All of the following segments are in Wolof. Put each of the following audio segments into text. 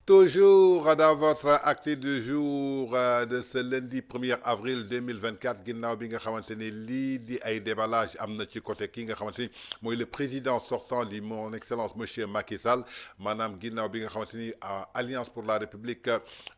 Toujours dans votre acte du jour de ce lundi 1er avril 2024 ginnaaw bi nga xamante ni lii di ay déballage am na ci côté ki nga xamante ni mooy le président sortant di mon excellence monsieur Macky Sall maanaam ginnaaw bi nga xamante ni alliance pour la république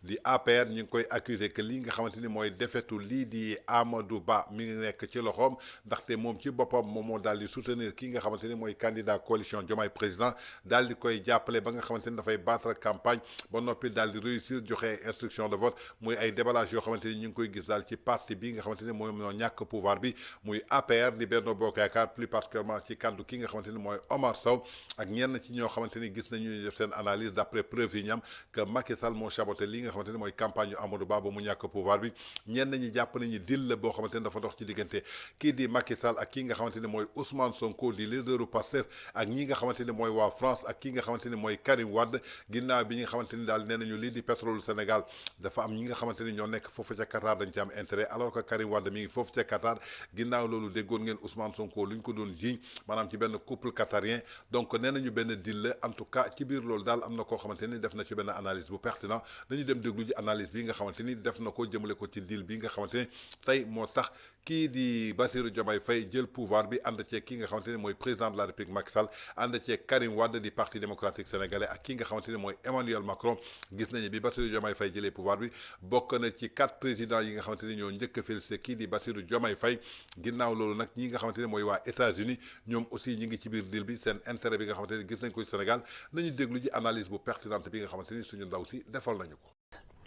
di APR ñu ngi koy accuser que lii nga xamante ni mooy defetu lii di Amadou Ba mi ngi nekk ci loxoom ndaxte moom ci boppam moom moo daal di soutenir ki nga xamante ni mooy candidat coalition Diomaye président daal di koy jàppale ba nga xamante ni dafay battre campagne ba noppi daal di réussir joxe instruction de vote muy ay déballage yoo xamante ni ñu ngi koy gis daal ci parti bi nga xamante ni mooy ñoo ñàkk pouvoir bi muy APR di Benno Bokk Yaakaar plus particulièrement ci kaddu ki nga xamante ni mooy Omar Sow ak ñenn ci ñoo xamante ni gis nañu def seen analyse d'après preuve yi ñam que Macky Sall moo saboté li nga xamante ni mooy campagne yu Amadou Ba ba mu ñàkk pouvoir bi ñenn ñi jàpp nañu deal la boo xamante ni dafa dox ci diggante kii di Macky Sall ak kii nga xamante ni mooy Ousmane Sonko di leaderu Pastef ak ñi nga xamante ni mooy waa France ak kii nga xamante ni mooy Karim Wade ginnaaw bi nga xamante ni daal nee nañu lii di pétrole Sénégal dafa am ñi nga xamante ni ñoo nekk foofu ca Qatar dañ ci am intérêt alors que Karim Wade mi ngi foofu ca Qatar ginnaaw loolu déggoon ngeen Ousmane Sonko lu ñu ko doon jiiñ maanaam ci benn couple qatarien donc nee nañu benn deal la en tout cas ci biir loolu daal am na koo xamante ni def na ci benn analyse bu pertinent dañu dem déglu ji analyse bi nga xamante ni def na ko jëmale ko ci deal bi nga xamante ni tey moo tax kii di Bassirou Diomaye Faye jël pouvoir bi ànd ceeg ki nga xamante ni mooy président de la République Macky Sall ànd ceeg Karim Wade di parti démocratique sénégalais ak ki nga xamante ni mooy Emmanuel Macron gis nañu bi Bassirou Diomaye Faye jëlee pouvoir bi bokk na ci 4 présidents yi nga xamante ni ñoo njëkk a félicité kii di Bassirou Diomaye Faye ginnaaw loolu nag ñi nga xamante ni mooy waa États-Unis ñoom aussi ñi ngi ci biir deal bi seen intérêt bi nga xamante ni gis nañ ko ci Sénégal nañu déglu ji analyse bu pertinente bi nga xamante ni suñu ndaw si defal nañu ko.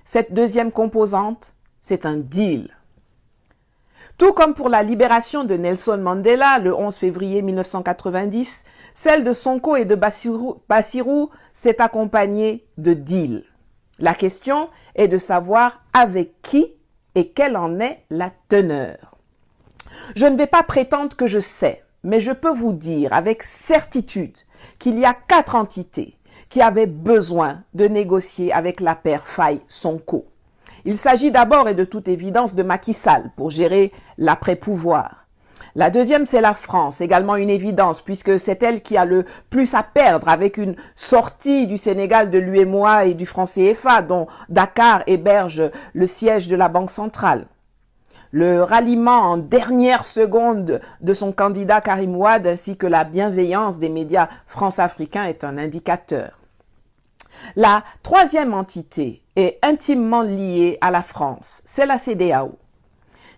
Cette deuxième composante, c'est un deal. Tout comme pour la libération de Nelson Mandela le 11 février 1990, celle de Sonko et de Bassirou s'est accompagnée de deals. La question est de savoir avec qui et quelle en est la teneur. Je ne vais pas prétendre que je sais, mais je peux vous dire avec certitude qu'il y a 4 entités qui avaient besoin de négocier avec la paire Faye-Sonko. Il s'agit d'abord et de toute évidence de Macky Sall pour gérer l'après-pouvoir. La deuxième, c'est la France, également une évidence, puisque c'est elle qui a le plus à perdre avec une sortie du Sénégal de l'UEMOA et du franc CFA, dont Dakar héberge le siège de la Banque centrale. Le ralliement en dernière seconde de son candidat Karim Wade ainsi que la bienveillance des médias france-africains est un indicateur. La troisième entité est intimement liée à la France, c'est la CEDEAO.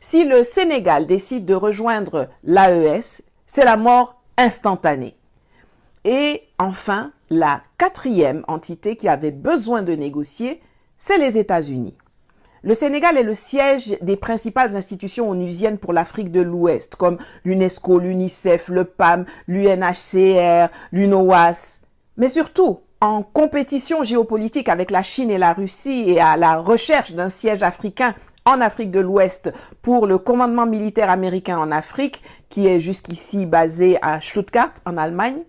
Si le Sénégal décide de rejoindre l'AES, c'est la mort instantanée. Et enfin, la quatrième entité qui avait besoin de négocier, c'est les États-Unis. Le Sénégal est le siège des principales institutions onusiennes pour l'Afrique de l'Ouest, comme l'UNESCO, l'UNICEF, le PAM, l'UNHCR, l'UNOWAS, mais surtout en compétition géopolitique avec la Chine et la Russie et à la recherche d'un siège africain en Afrique de l'Ouest pour le commandement militaire américain en Afrique, qui est jusqu'ici basé à Stuttgart, en Allemagne,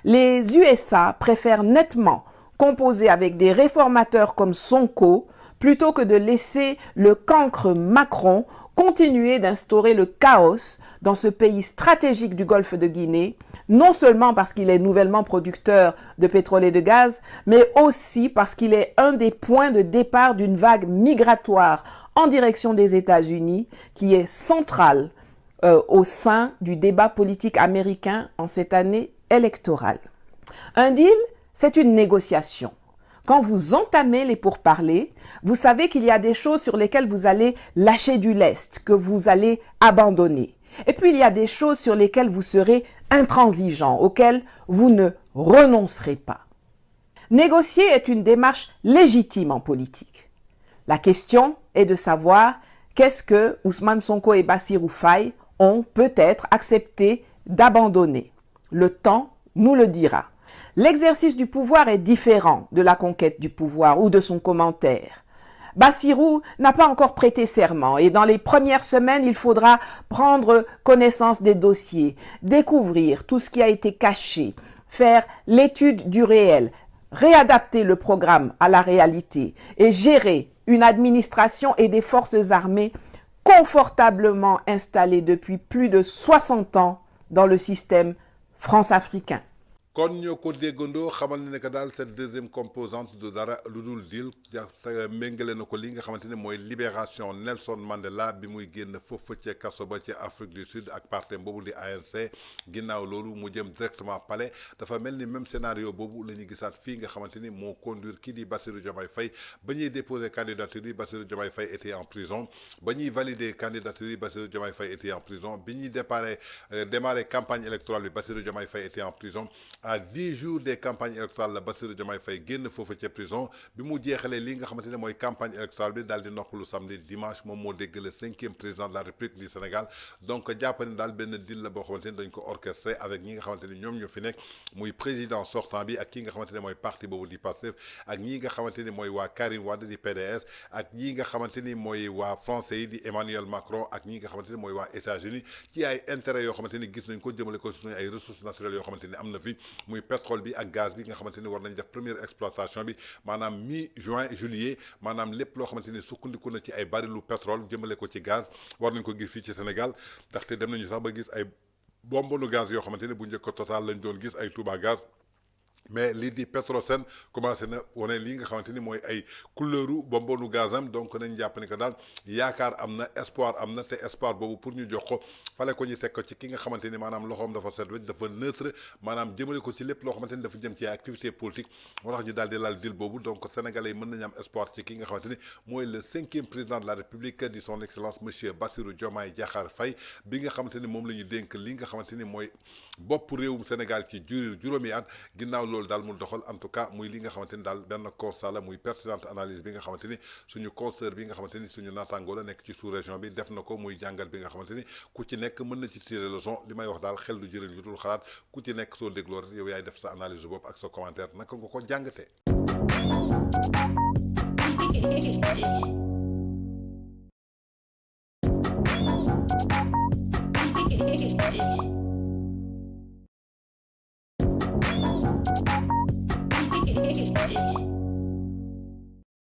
les USA préfèrent nettement composer avec des réformateurs comme Sonko plutôt que de laisser le cancre Macron continuer d'instaurer le chaos dans ce pays stratégique du Golfe de Guinée, non seulement parce qu'il est nouvellement producteur de pétrole et de gaz, mais aussi parce qu'il est un des points de départ d'une vague migratoire en direction des États-Unis qui est centrale au sein du débat politique américain en cette année électorale. Un deal, c'est une négociation. Quand vous entamez les pourparlers, vous savez qu'il y a des choses sur lesquelles vous allez lâcher du lest, que vous allez abandonner. Et puis il y a des choses sur lesquelles vous serez intransigeant, auxquelles vous ne renoncerez pas. Négocier est une démarche légitime en politique. La question est de savoir qu'est-ce que Ousmane Sonko et Bassirou Faye ont peut-être accepté d'abandonner. Le temps nous le dira. L'exercice du pouvoir est différent de la conquête du pouvoir ou de son commentaire. Bassirou n'a pas encore prêté serment et dans les premières semaines, il faudra prendre connaissance des dossiers, découvrir tout ce qui a été caché, faire l'étude du réel, réadapter le programme à la réalité et gérer une administration et des forces armées confortablement installées depuis plus de 60 ans dans le système france-africain. kon ñoo ko déggandoo xamal ne que daal cette deuxième composante du dara lu dul deal méngale na ko li nga xamante ne mooy libération Nelson Mandela bi muy génn foofu ca kaso ba ci Afrique du Sud ak parti boobu di ANC ginnaaw loolu mu jëm directement palais dafa mel ni même scénario boobu la ñu gisaat fii nga xamante ni moo conduire kii di Bassirou Diomaye Faye ba ñuy déposer candidature yi Bassirou Diomaye Faye était en prison ba ñuy valider candidature yi Bassirou Diomaye Faye était en prison bi ñuy démarrer campagne électorale bi Bassirou Diomaye Faye était en prison. À 10 jours des campagnes électorales la Bassirou Diomaye Faye génn foofu ca prison bi mu jeexalee li nga xamante ne mooy campagne électorale bi daal di noppalu samedi dimanche moom moo dégg le 5e président de la République du Sénégal donc jàpp ne daal benn deal la boo xamante ni dañ ko orchestré avec ñi nga xamante ni ñoom ñoo fi nekk muy président sortant bi ak ki nga xamante ne mooy parti boobu di Pastef ak ñi nga xamante ni mooy waa Karim Wade di PDS ak ñi nga xamante ni mooy waa français yi di Emmanuel Macron ak ñi nga xamante ni mooy waa États-Unis ci ay intérêts yoo xamante ni gis nañ ko jëmale ko suñu ay ressources naturelles yoo xamante ni am na fi muy pétrole bi ak gaz bi nga xamante ni war nañ def première exploitation bi maanaam mi-juin juillet maanaam lépp loo xamante ni sukkandiku na ci ay barilu pétrole jëmale ko ci gaz war nañ ko gis fii ci Sénégal ndaxte dem nañu sax ba gis ay bombonu gaz yoo xamante ni bu njëkk ko Total lañ doon gis ay Touba Gaz mais lii di Petrosen commencé na wane lii nga xamante ni mooy ay couleuru bombonu gazam donc nañ jàpp ni que daal yaakaar am na espoir am na te espoir boobu pour ñu jox ko fale ko ñu teg ko ci ki nga xamante ni maanaam loxoom dafa set wecc dafa neutre maanaam jëmale ko ci lépp loo xamante ni dafa jëm ci activité politique moo tax ñu daal di laal dil boobu donc sénégalais yi mën nañu am espoir ci ki nga xamante ni mooy le 5e président de la République di son excellence monsieur Bassirou Diomaye Diakhar Faye bi nga xamante ni moom la ñu dénk li nga xamante ni mooy bopp réewum Sénégal ci juróomi at ginnaaw loolu daal mu doxal en tout cas muy li nga xamante ni daal benn constat la muy pertinente analyse bi nga xamante ni suñu consoeur bi nga xamante ni suñu naataangoo la nekk ci sous région bi def na ko muy jàngal bi nga xamante ni ku ci nekk mën na ci tirer leçon li may wax daal xel du jëriñ lu dul xalaat ku ci nekk soo dégloo rek yow yaay def sa analyse bopp ak sa commentaire naka nga ko jàngatee. Hey, hey, hey.